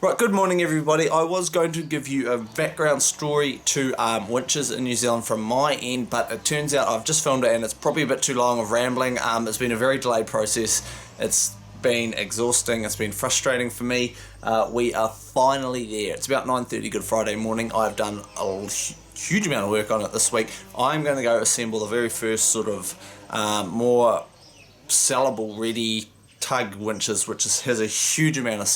Right, good morning everybody. I was going to give you a background story to winches in New Zealand from my end, but it turns out I've just filmed it and it's probably a bit too long of rambling. It's been a very delayed process. It's been exhausting, it's been frustrating for me. We are finally there. It's about 9:30 Good Friday morning. I've done a huge amount of work on it this week. I'm going to go assemble the very first sort of more sellable ready Tugg Winches, which has a huge amount of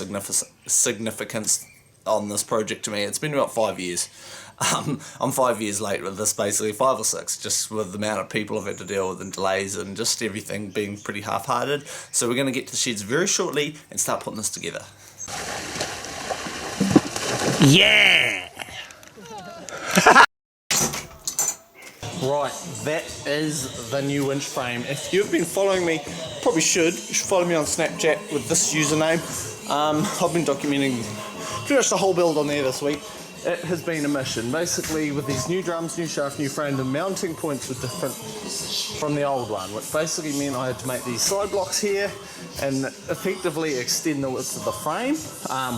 significance on this project to me. It's been about 5 years. I'm 5 years late with this, basically 5 or 6, just with the amount of people I've had to deal with and delays and just everything being pretty half-hearted. So we're going to get to the sheds very shortly and start putting this together. Yeah! Right, that is the new winch frame. If you've been following me, probably you should follow me on Snapchat with this username. I've been documenting pretty much the whole build on there this week. It has been a mission. Basically, with these new drums, new shaft, new frame, the mounting points were different from the old one, which basically meant I had to make these side blocks here and effectively extend the width of the frame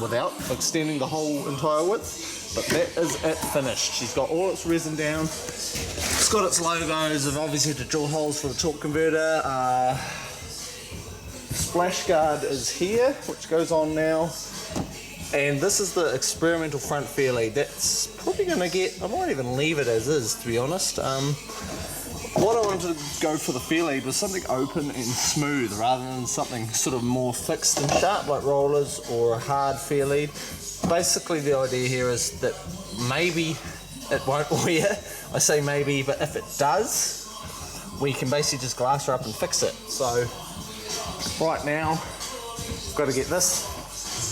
without extending the whole entire width. But that is it finished. She's got all its resin down. It's got its logos. I've obviously had to drill holes for the torque converter. Splash guard is here, which goes on now. And this is the experimental front fair lead. That's probably going to get, I might even leave it as is, to be honest. What I wanted to go for the fair lead was something open and smooth rather than something sort of more fixed and sharp like rollers or a hard fair lead. Basically the idea here is that maybe it won't wear. I say maybe, but if it does, we can basically just glass her up and fix it. So right now, I've got to get this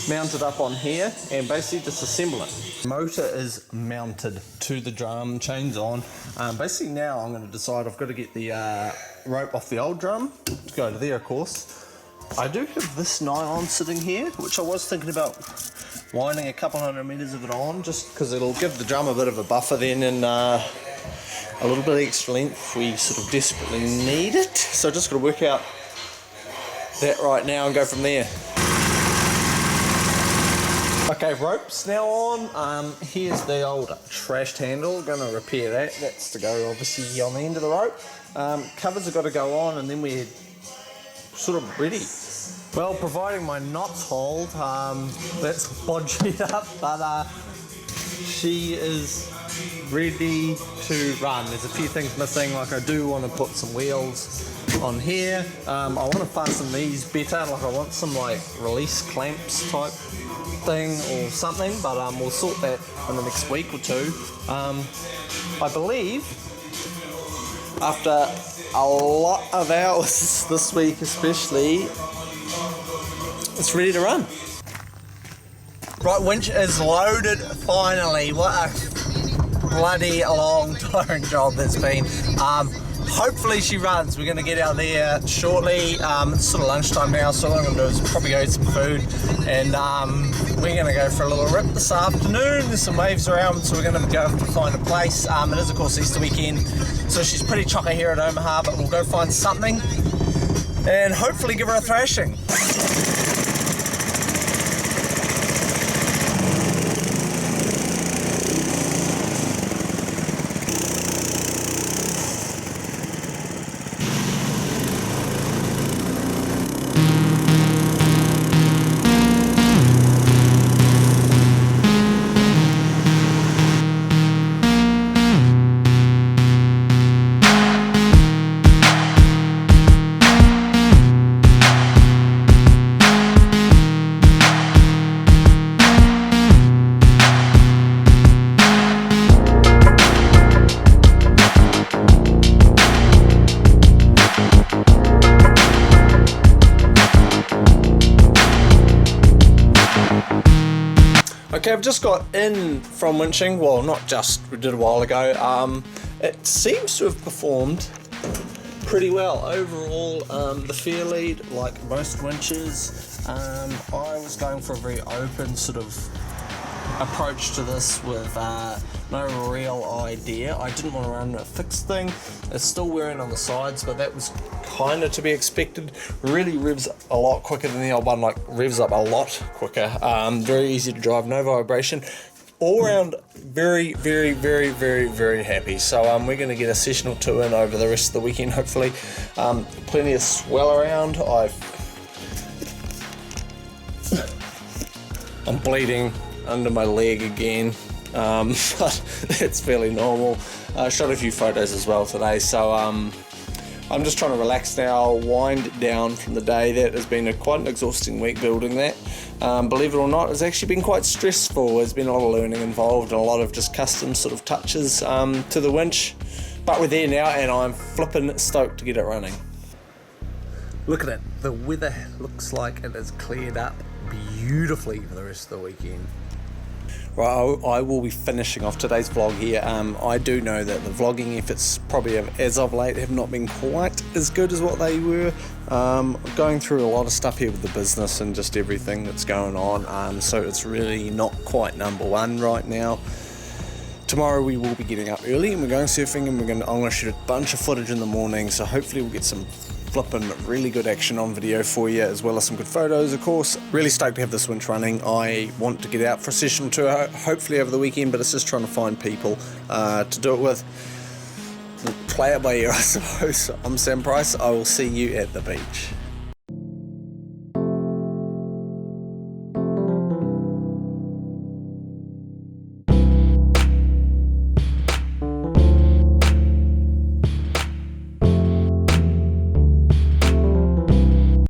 mounted up on here and basically just assemble it. Motor is mounted to the drum, chains on. Basically now I'm going to decide I've got to get the rope off the old drum to go to there, of course. I do have this nylon sitting here, which I was thinking about winding a couple 100 meters of it on, just because it'll give the drum a bit of a buffer then and a little bit of extra length. We sort of desperately need it. So just got to work out that right now and go from there. Okay, ropes now on. Here's the old trashed handle. Gonna repair that. That's to go obviously on the end of the rope. Covers have got to go on, and then we're sort of ready. Well, providing my knots hold, that's bodged it up, but she is ready to run. There's a few things missing, like I do want to put some wheels on here. I want to fasten these better, like I want some like release clamps type thing or something, but we'll sort that in the next week or two. I believe after a lot of hours this week especially, it's ready to run. Right, winch is loaded finally. What a bloody long tiring job that's been. Hopefully she runs. We're going to get out there shortly. It's sort of lunchtime now, so what I'm going to do is probably go eat some food, and we're going to go for a little rip this afternoon. There's some waves around, so we're going to go to find a place. It is of course Easter weekend, so she's pretty chocker here at Omaha, but we'll go find something and hopefully give her a thrashing. Okay, I've just got in from winching. Well, not just, we did a while ago. It seems to have performed pretty well overall. The fair lead, like most winches, I was going for a very open sort of approach to this with no real idea. I didn't want to run a fixed thing. It's still wearing on the sides, but that was kind of to be expected. Really revs a lot quicker than the old one, like revs up a lot quicker. Very easy to drive, no vibration. All around very, very, very, very, very happy. So we're going to get a session or two in over the rest of the weekend, hopefully. Plenty of swell around. I'm bleeding under my leg again, but it's fairly normal. I shot a few photos as well today, so I'm just trying to relax now, wind down from the day. That has been quite an exhausting week building that. Believe it or not, it's actually been quite stressful. There's been a lot of learning involved and a lot of just custom sort of touches to the winch. But we're there now and I'm flipping stoked to get it running. Look at it. The weather looks like it has cleared up beautifully for the rest of the weekend. Right, I will be finishing off today's vlog here. I do know that the vlogging efforts probably as of late have not been quite as good as what they were. Going through a lot of stuff here with the business and just everything that's going on, so it's really not quite number one right now. Tomorrow we will be getting up early and we're going surfing, and I'm going to shoot a bunch of footage in the morning, so hopefully we'll get some flipping really good action on video for you, as well as some good photos, of course. Really stoked to have this winch running. I want to get out for a session or two, hopefully over the weekend, but it's just trying to find people to do it with. Play it by ear, I suppose. I'm Sam Price. I will see you at the beach.